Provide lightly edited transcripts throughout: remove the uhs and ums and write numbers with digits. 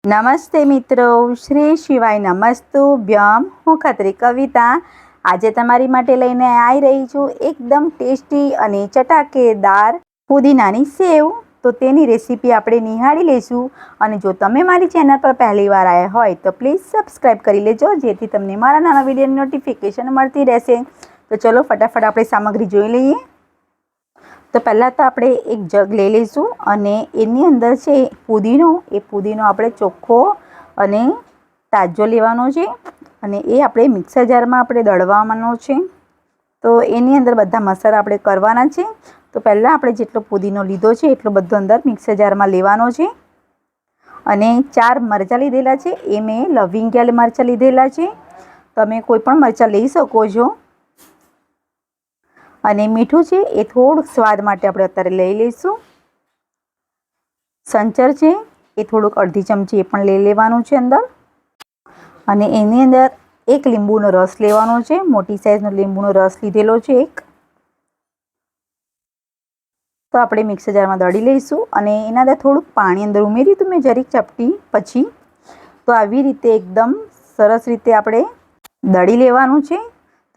નમસ્તે મિત્રો, શ્રી શિવાય નમસ્તુભ્યમ. હું ખત્રી કવિતા આજે તમારી માટે લઈને આવી રહી છું એકદમ ટેસ્ટી અને ચટાકેદાર પુદીનાની સેવ. તો તેની રેસીપી આપણે નિહાળી લઈશું. અને જો તમે મારી ચેનલ પર પહેલી વાર આવ્યા હોય તો પ્લીઝ સબસ્ક્રાઈબ કરી લેજો, જેથી તમને મારા નાના વિડીયોની નોટિફિકેશન મળતી રહેશે. તો ચલો ફટાફટ આપણે સામગ્રી જોઈ લઈએ. તો પહેલાં તો આપણે એક જગ લઈ લઈશું અને એની અંદર છે પુદીનો. એ પુદીનો આપણે ચોખ્ખો અને તાજો લેવાનો છે અને એ આપણે મિક્સર જારમાં આપણે દળવાનો છે. તો એની અંદર બધા મસાલા આપણે કરવાના છે. તો પહેલાં આપણે જેટલો પુદીનો લીધો છે એટલો બધો અંદર મિક્સર જારમાં લેવાનો છે. અને 4 મરચાં લીધેલા છે, એ મેં લવિંગિયા મરચાં લીધેલા છે. તમે કોઈ પણ મરચાં લઈ શકો છો. અને મીઠું છે એ થોડુંક સ્વાદ માટે આપણે અત્યારે લઈ લઈશું. સંચર છે એ થોડુંક અડધી ચમચી એ પણ લઈ લેવાનું છે અંદર. અને એની અંદર એક લીંબુનો રસ લેવાનો છે. મોટી સાઈઝનો લીંબુનો રસ લીધેલો છે એક. તો આપણે મિક્સર જારમાં દળી લઈશું અને એના અંદર થોડુંક પાણી અંદર ઉમેર્યું હતું મેં જરીક ચપટી પછી. તો આવી રીતે એકદમ સરસ રીતે આપણે દળી લેવાનું છે.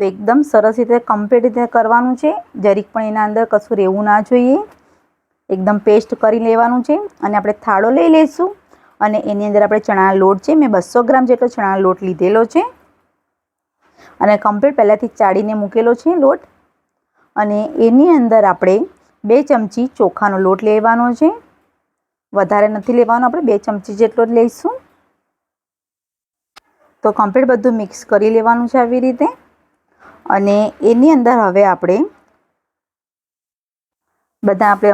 તો એકદમ સરસ રીતે કમ્પ્લીટ રીતે કરવાનું છે. જરીક પણ એના અંદર કશું રહેવું ના જોઈએ. એકદમ પેસ્ટ કરી લેવાનું છે. અને આપણે થાળો લઈ લઈશું અને એની અંદર આપણે ચણાનો લોટ છે, મેં 200 ગ્રામ જેટલો ચણાનો લોટ લીધેલો છે અને કમ્પ્લીટ પહેલાંથી ચાળીને મૂકેલો છે લોટ. અને એની અંદર આપણે 2 ચમચી ચોખાનો લોટ લેવાનો છે. વધારે નથી લેવાનો, આપણે 2 ચમચી જેટલો જ લઈશું. તો કમ્પ્લીટ બધું મિક્સ કરી લેવાનું છે આવી રીતે. અને એની અંદર હવે આપણે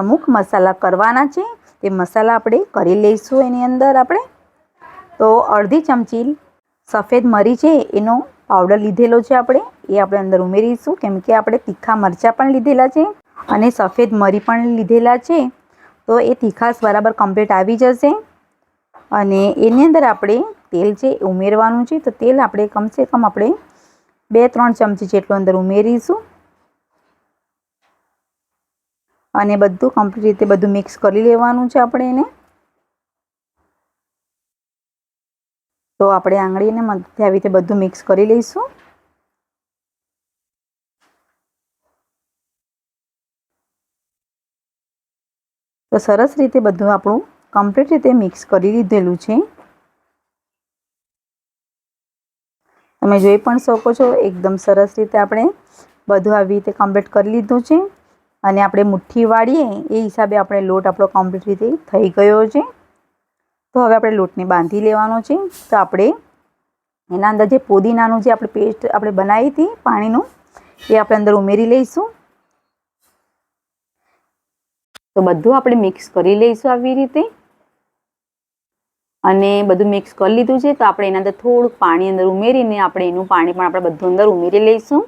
અમુક મસાલા કરવાના છે. તે મસાલા આપણે કરી લઈશું એની અંદર આપણે. તો અડધી ચમચી સફેદ મરી છે એનો પાવડર લીધેલો છે આપણે. એ આપણે અંદર ઉમેરીશું, કેમ કે આપણે તીખા મરચાં પણ લીધેલા છે અને સફેદ મરી પણ લીધેલા છે. તો એ તીખાશ બરાબર કમ્પ્લીટ આવી જશે. અને એની અંદર આપણે તેલ છે એ ઉમેરવાનું છે. તો તેલ આપણે કમસે કમ આપણે 2-3 ચમચી જેટલું અંદર ઉમેરીશું. અને બધું કમ્પ્લીટ રીતે બધું મિક્સ કરી લેવાનું છે આપણે એને. તો આપણે આંગળીને મધ્યથી આવી રીતે બધું મિક્સ કરી લઈશું. તો સરસ રીતે બધું આપણું કમ્પ્લીટ રીતે મિક્સ કરી લીધેલું છે. તમે જોઈ પણ શકો છો એકદમ સરસ રીતે આપણે બધું આવી રીતે કમ્પ્લીટ કરી લીધું છે. અને આપણે મુઠ્ઠી વાળીએ એ હિસાબે આપણે લોટ આપણો કમ્પ્લીટ રીતે થઈ ગયો છે. તો હવે આપણે લોટને બાંધી લેવાનો છે. તો આપણે એના અંદર જે પુદીનાનું જે આપણે પેસ્ટ આપણે બનાવી હતી પાણીનું, એ આપણે અંદર ઉમેરી લઈશું. તો બધું આપણે મિક્સ કરી લઈશું આવી રીતે. અને બધું મિક્સ કરી લીધું છે. તો આપણે એના અંદર થોડુંક પાણી અંદર ઉમેરીને આપણે એનું પાણી પણ આપણે બધું અંદર ઉમેરી લઈશું.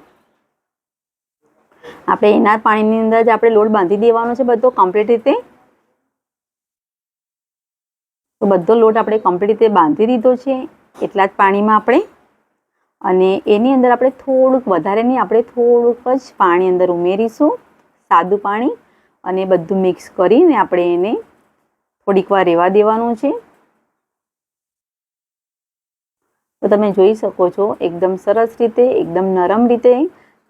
આપણે એના પાણીની અંદર જ આપણે લોટ બાંધી દેવાનો છે બધો કમ્પ્લીટ રીતે. તો બધો લોટ આપણે કમ્પ્લીટ રીતે બાંધી દીધો છે એટલા જ પાણીમાં આપણે. અને એની અંદર આપણે થોડુંક વધારે નહીં, આપણે થોડુંક જ પાણી અંદર ઉમેરીશું, સાદું પાણી. અને બધું મિક્સ કરીને આપણે એને થોડીક વાર રહેવા દેવાનું છે. તો તમે જોઈ શકો છો એકદમ સરસ રીતે, એકદમ નરમ રીતે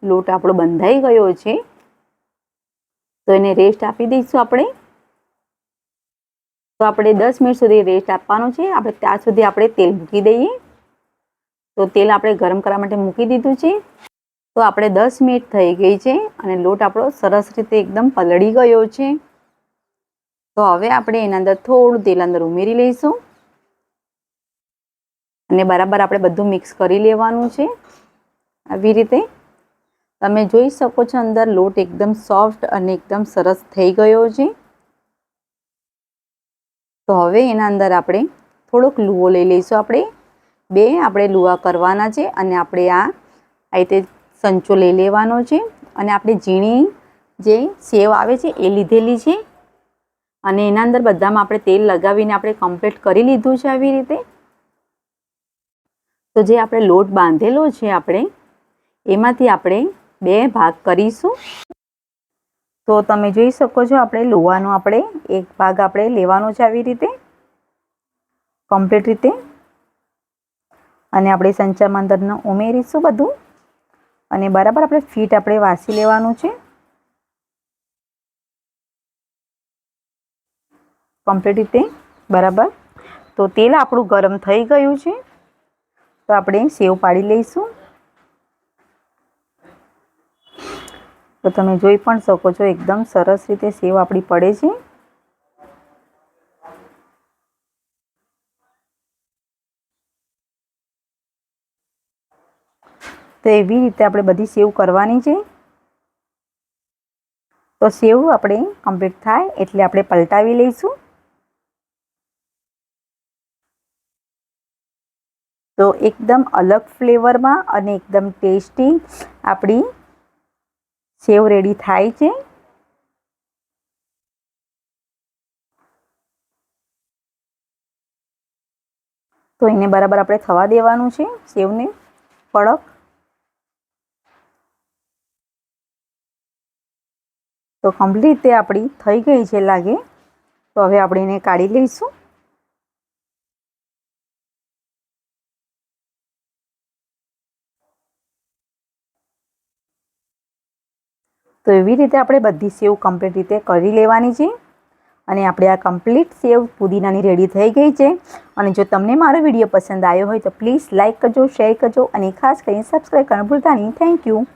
લોટ આપણો બંધાઈ ગયો છે. તો એને રેસ્ટ આપી દઈશું આપણે. તો આપણે 10 મિનિટ સુધી રેસ્ટ આપવાનો છે. આપણે ત્યાં સુધી આપણે તેલ મૂકી દઈએ. તો તેલ આપણે ગરમ કરવા માટે મૂકી દીધું છે. તો આપણે 10 મિનિટ થઈ ગઈ છે અને લોટ આપણો સરસ રીતે એકદમ પલળી ગયો છે. તો હવે આપણે એના અંદર થોડું તેલ અંદર ઉમેરી લઈશું. અને બરાબર આપણે બધું મિક્સ કરી લેવાનું છે આવી રીતે. તમે જોઈ શકો છો અંદર લોટ એકદમ સોફ્ટ અને એકદમ સરસ થઈ ગયો છે. તો હવે એના અંદર આપણે થોડોક લુવો લઈ લઈશું. આપણે લુવા કરવાના છે. અને આપણે આ રીતે સંચો લઈ લેવાનો છે. અને આપણે ઝીણી જે સેવ આવે છે એ લીધેલી છે. અને એના અંદર બધામાં આપણે તેલ લગાવીને આપણે કમ્પ્લીટ કરી લીધું છે આવી રીતે. તો જે આપણે લોટ બાંધેલો છે આપણે એમાંથી આપણે 2 ભાગ કરીશું. તો તમે જોઈ શકો છો આપણે લુવાનો આપણે એક ભાગ આપણે લેવાનો છે આવી રીતે. કમ્પ્લીટ રીતે અને આપણે સંચામાં અંદરનો ઉમેરીશું બધું અને બરાબર આપણે ફીટ આપણે વાસી લેવાનું છે. કમ્પ્લીટ રીતે બરાબર. તો તેલ આપણું ગરમ થઈ ગયું છે, તો આપણે સેવ પાડી લઈશું. તો તમે જોઈ પણ શકો છો એકદમ સરસ રીતે સેવ આપણી પડે છે. તો એવી રીતે આપણે બધી સેવ કરવાની છે. તો સેવ આપણે કમ્પ્લીટ થાય એટલે આપણે પલટાવી લઈશું. તો એકદમ અલગ ફ્લેવરમાં અને એકદમ ટેસ્ટી આપણી સેવ રેડી થાય છે. તો એને બરાબર આપણે થવા દેવાનું છે સેવને કડક. તો કમ્પ્લીટ રીતે આપણી થઈ ગઈ છે લાગે. તો હવે આપણે એને કાઢી લઈશું. તો એવી રીતે આપણે બધી સેવ કમ્પ્લીટ રીતે કરી લેવાની છે. અને આપણે આ કમ્પ્લીટ સેવ પુદીનાની રેડી થઈ ગઈ છે. અને જો તમને મારો વિડીયો પસંદ આવ્યો હોય તો પ્લીઝ લાઇક કરજો, શેર કરજો અને ખાસ કરીને સબસ્ક્રાઈબ કરવાનું ભૂલતા નહીં. Thank you.